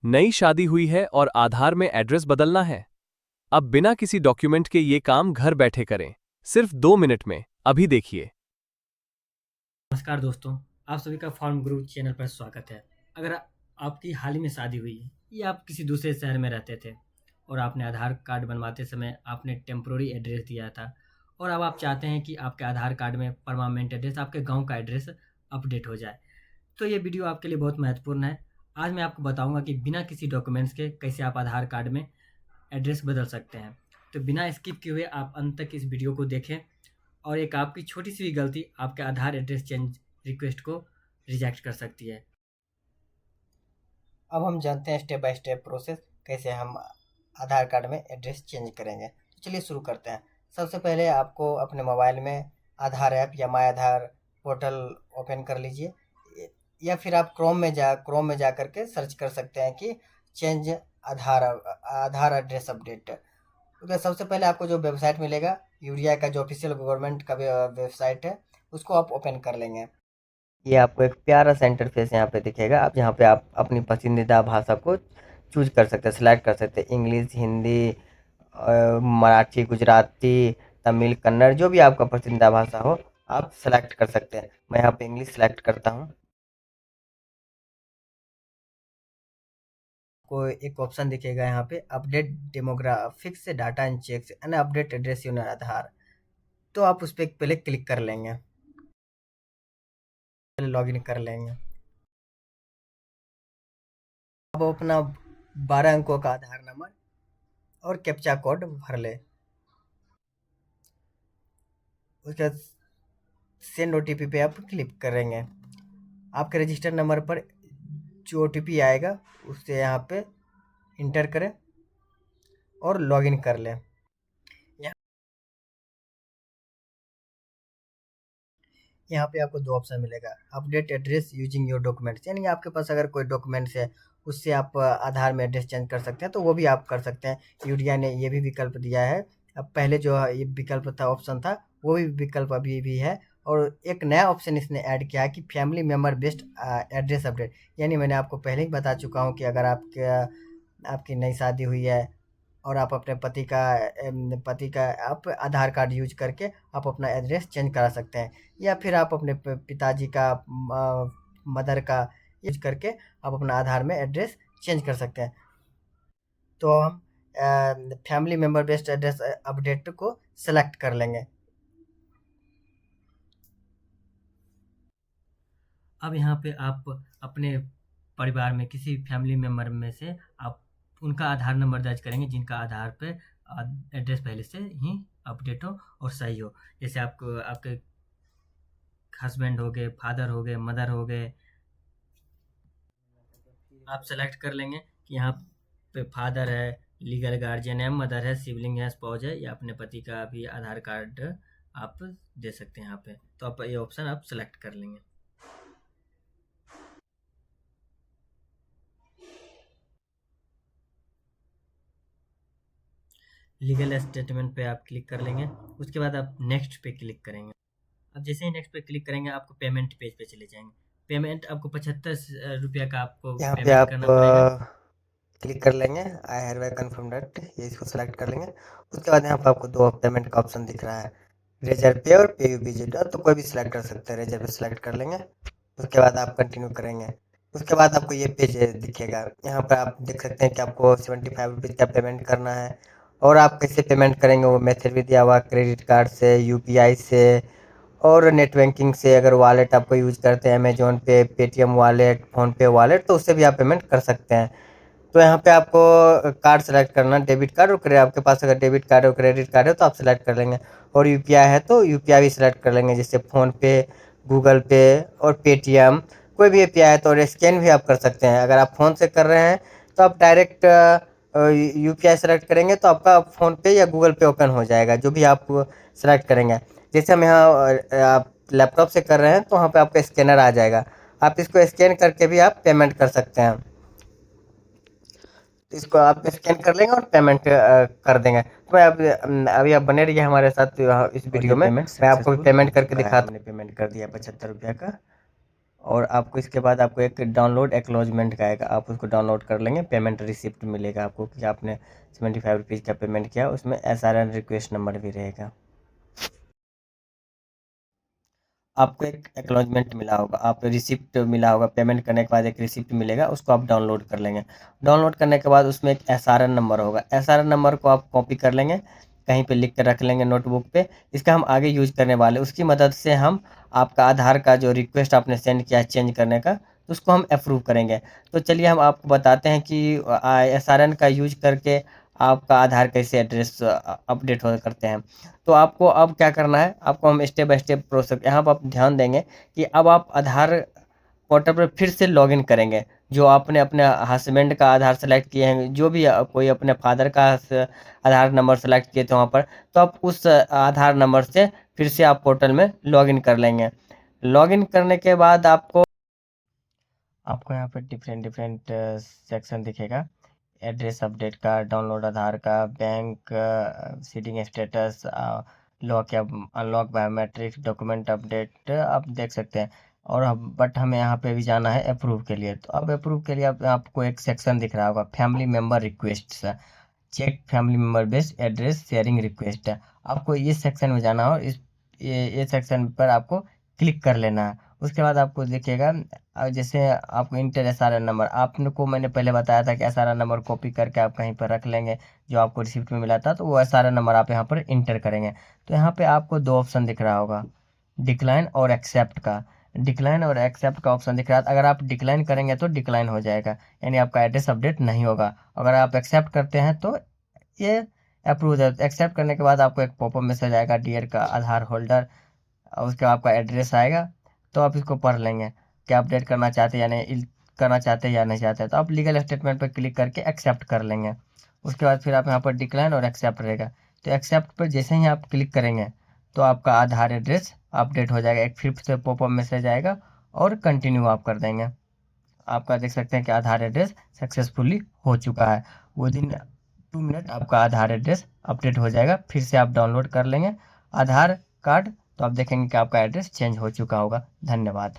नई शादी हुई है और आधार में एड्रेस बदलना है। अब बिना किसी डॉक्यूमेंट के ये काम घर बैठे करें, सिर्फ 2 मिनट में। अभी देखिए। नमस्कार दोस्तों, आप सभी का फार्म गुरु चैनल पर स्वागत है। अगर आपकी हाल ही में शादी हुई है या आप किसी दूसरे शहर में रहते थे और आपने आधार कार्ड बनवाते समय आपने टेम्पोररी एड्रेस दिया था और अब आप चाहते हैं कि आपके आधार कार्ड में परमानेंट एड्रेस, आपके गांव का एड्रेस अपडेट हो जाए, तो ये वीडियो आपके लिए बहुत महत्वपूर्ण है। आज मैं आपको बताऊंगा कि बिना किसी डॉक्यूमेंट्स के कैसे आप आधार कार्ड में एड्रेस बदल सकते हैं। तो बिना स्किप किए हुए आप अंत तक इस वीडियो को देखें और एक आपकी छोटी सी भी गलती आपके आधार एड्रेस चेंज रिक्वेस्ट को रिजेक्ट कर सकती है। अब हम जानते हैं स्टेप बाय स्टेप प्रोसेस कैसे हम आधार कार्ड में एड्रेस चेंज करेंगे। तो चलिए शुरू करते हैं। सबसे पहले आपको अपने मोबाइल में आधार ऐप या माय आधार पोर्टल ओपन कर लीजिए, या फिर आप क्रोम में जा करके सर्च कर सकते हैं कि change Aadhaar Aadhaar address update. तो सबसे पहले आपको जो वेबसाइट मिलेगा, यूरिया का जो ऑफिशियल गवर्नमेंट का वेबसाइट है, उसको आप ओपन कर लेंगे। ये आपको एक प्यारा सा इंटरफेस यहाँ पे दिखेगा। आप यहाँ पे आप अपनी पसंदीदा भाषा को चूज कर सकते हैं, सिलेक्ट कर सकते हैं। इंग्लिश, हिंदी, मराठी, गुजराती, तमिल, कन्नड़, जो भी आपका पसंदीदा भाषा हो आप सेलेक्ट कर सकते हैं। मैं यहाँ पे इंग्लिश सेलेक्ट करता हूँ। को एक ऑप्शन दिखेगा यहाँ पे, update demographics data and checks and update address union Aadhaar. तो आप उस पर पहले क्लिक कर लेंगे, पहले लॉगिन कर लेंगे। अब अपना 12 अंकों का आधार नंबर और कैप्चा कोड भर ले। उसके बाद सेंड ओटीपी पे आप क्लिक करेंगे। आपके रजिस्टर नंबर पर जो ओटीपी आएगा उससे यहाँ पे इंटर करें और लॉगिन कर लें। यहाँ पे आपको दो ऑप्शन मिलेगा, update address using your documents, यानी आपके पास अगर कोई डॉक्यूमेंट्स है उससे आप आधार में एड्रेस चेंज कर सकते हैं, तो वो भी आप कर सकते हैं। यूडिया ने ये भी विकल्प दिया है। अब पहले जो ये विकल्प था, ऑप्शन था, वो भी विकल्प अभी भी है। और एक नया ऑप्शन इसने ऐड किया है कि family member based address update. यानी मैंने आपको पहले ही बता चुका हूँ कि अगर आपकी नई शादी हुई है और आप अपने पति का आप आधार कार्ड यूज करके आप अपना एड्रेस चेंज करा सकते हैं, या फिर आप अपने पिताजी का, मदर का यूज करके आप अपना आधार में एड्रेस चेंज कर सकते हैं। तो हम family member based address update को सेलेक्ट कर लेंगे। अब यहाँ पे आप अपने परिवार में किसी फैमिली मेम्बर में से आप उनका आधार नंबर दर्ज करेंगे जिनका आधार पे एड्रेस पहले से ही अपडेट हो और सही हो। जैसे आपको आपके हस्बैंड हो गए, फादर हो गए, मदर हो गए। आप सेलेक्ट कर लेंगे कि यहाँ पे फादर है, लीगल गार्जियन है, मदर है, सिबलिंग है, स्पाउस है, या अपने पति का भी आधार कार्ड आप दे सकते हैं यहाँ पे। तो आप ये ऑप्शन आप सेलेक्ट कर लेंगे। लीगल स्टेटमेंट पे आप क्लिक कर लेंगे। उसके बाद आप नेक्स्ट पे क्लिक करेंगे। अब जैसे ही नेक्स्ट पे क्लिक करेंगे आपको पेमेंट पेज पे चले जाएंगे। पेमेंट आपको 75 रुपया का आपको यहाँ पे पेमेंट आप करना पड़ेगा। क्लिक कर लेंगे, आई हैव कन्फर्म दैट, ये इसको सेलेक्ट कर लेंगे। उसके बाद यहाँ पर आपको दो पेमेंट का ऑप्शन दिख रहा है, रेजर पे और पे यू डिजिटल, तो कोई भी सिलेक्ट कर सकते हैं। रेजर पे सिलेक्ट कर लेंगे। उसके बाद आप कंटिन्यू करेंगे। उसके बाद आपको ये पेज दिखेगा, यहाँ पर आप देख सकते हैं कि आपको 75 रुपीज़ का पेमेंट करना है। और आप कैसे पेमेंट करेंगे वो मेथड भी दिया हुआ, क्रेडिट कार्ड से, यूपीआई से और नेट बैंकिंग से। अगर वॉलेट आपको यूज करते हैं, अमेजोन पे, पेटीएम वॉलेट, फ़ोन पे वॉलेट, तो उससे भी आप पेमेंट कर सकते हैं। तो यहाँ पे आपको कार्ड सेलेक्ट करना, डेबिट कार्ड और क्रेडिट। आपके पास अगर डेबिट कार्ड और क्रेडिट कार्ड है तो आप सेलेक्ट कर लेंगे, और यूपीआई है तो यूपीआई भी सेलेक्ट कर लेंगे, जैसे फ़ोन पे, गूगल पे और पेटीएम। कोई भी यूपीआई है तो, और स्कैन भी आप कर सकते हैं। अगर आप फ़ोन से कर रहे हैं तो आप डायरेक्ट यूपीआई सेलेक्ट करेंगे तो आपका फ़ोन पे या गूगल पे ओपन हो जाएगा, जो भी आप सेलेक्ट करेंगे। जैसे हम यहाँ आप लैपटॉप से कर रहे हैं तो वहाँ पे आपका स्कैनर आ जाएगा, आप इसको स्कैन करके भी आप पेमेंट कर सकते हैं। तो इसको आप स्कैन कर लेंगे और पेमेंट कर देंगे। तो मैं अभी आप बने रहिए हमारे साथ इस वीडियो में, मैं आपको पेमेंट करके दिखाता हूँ। हमने पेमेंट कर दिया 75 रुपया का, और आपको इसके बाद आपको एक डाउनलोड एक्नॉलेजमेंट का आएगा, आप उसको डाउनलोड कर लेंगे। पेमेंट रिसिप्ट मिलेगा आपको कि आपने 75 रुपीज़ का पेमेंट किया, उसमें SRN रिक्वेस्ट नंबर भी रहेगा। आपको एक एक्नॉलेजमेंट मिला होगा, आप रिसिप्ट मिला होगा, पेमेंट करने के बाद एक रिसिप्ट मिलेगा, उसको आप डाउनलोड कर लेंगे। डाउनलोड करने के बाद उसमें एक SRN नंबर होगा, SRN नंबर को आप कॉपी कर लेंगे, कहीं पे लिख कर रख लेंगे नोटबुक पे। इसका हम आगे यूज करने वाले, उसकी मदद से हम आपका आधार का जो रिक्वेस्ट आपने सेंड किया है चेंज करने का, उसको हम अप्रूव करेंगे। तो चलिए हम आपको बताते हैं कि SRN का यूज करके आपका आधार कैसे एड्रेस अपडेट हो करते हैं। तो आपको अब क्या करना है, आपको हम स्टेप बाय स्टेप प्रोसेस यहाँ पर आप ध्यान देंगे कि अब आप आधार पोर्टल पर फिर से लॉगिन करेंगे। जो आपने अपने हस्बैंड का आधार सेलेक्ट किए हैं, जो भी कोई अपने फादर का आधार नंबर सेलेक्ट किए थे वहाँ पर, तो आप उस आधार नंबर से फिर से आप पोर्टल में लॉगिन कर लेंगे। लॉगिन करने के बाद आपको यहाँ पर डिफरेंट डिफरेंट सेक्शन दिखेगा। एड्रेस अपडेट का, डाउनलोड आधार का, बैंक सीडिंग स्टेटस, लॉक या अनलॉक, बायोमेट्रिक, डॉक्यूमेंट अपडेट आप देख सकते हैं। और बट हमें यहाँ पे भी जाना है अप्रूव के लिए। तो अब अप्रूव के लिए आपको एक सेक्शन दिख रहा होगा, family member request, check family member based address sharing request है। आपको इस सेक्शन में जाना हो, ये सेक्शन पर आपको क्लिक कर लेना है। उसके बाद आपको देखिएगा जैसे आपको इंटर SRN नंबर, आपने को मैंने पहले बताया था कि SRN नंबर कॉपी करके आप कहीं पर रख लेंगे, जो आपको रिसिप्ट में मिला था, तो वो SRN नंबर आप यहाँ पर इंटर करेंगे। तो यहाँ पे आपको दो ऑप्शन दिख रहा होगा, डिक्लाइन और एक्सेप्ट का। डिक्लाइन और एक्सेप्ट का ऑप्शन दिख रहा है, अगर आप डिक्लाइन करेंगे तो डिक्लाइन हो जाएगा, यानी आपका एड्रेस अपडेट नहीं होगा। अगर आप एक्सेप्ट करते हैं तो ये अप्रूव है। एक्सेप्ट करने के बाद आपको एक पॉपअप मैसेज आएगा, डियर का आधार होल्डर, और उसके बाद आपका एड्रेस आएगा। तो आप इसको पढ़ लेंगे कि अपडेट करना चाहते हैं या नहीं, करना चाहते हैं या नहीं चाहते, तो आप लीगल स्टेटमेंट पर क्लिक करके एक्सेप्ट कर लेंगे। उसके बाद फिर आप यहाँ पर डिक्लाइन और एक्सेप्ट रहेगा, तो एक्सेप्ट पर जैसे ही आप क्लिक करेंगे तो आपका आधार एड्रेस अपडेट हो जाएगा। एक फिर से पॉपअप मैसेज आएगा और कंटिन्यू आप कर देंगे। आपका देख सकते हैं कि आधार एड्रेस सक्सेसफुली हो चुका है। विदिन 2 मिनट आपका आधार एड्रेस अपडेट हो जाएगा। फिर से आप डाउनलोड कर लेंगे आधार कार्ड, तो आप देखेंगे कि आपका एड्रेस चेंज हो चुका होगा। धन्यवाद।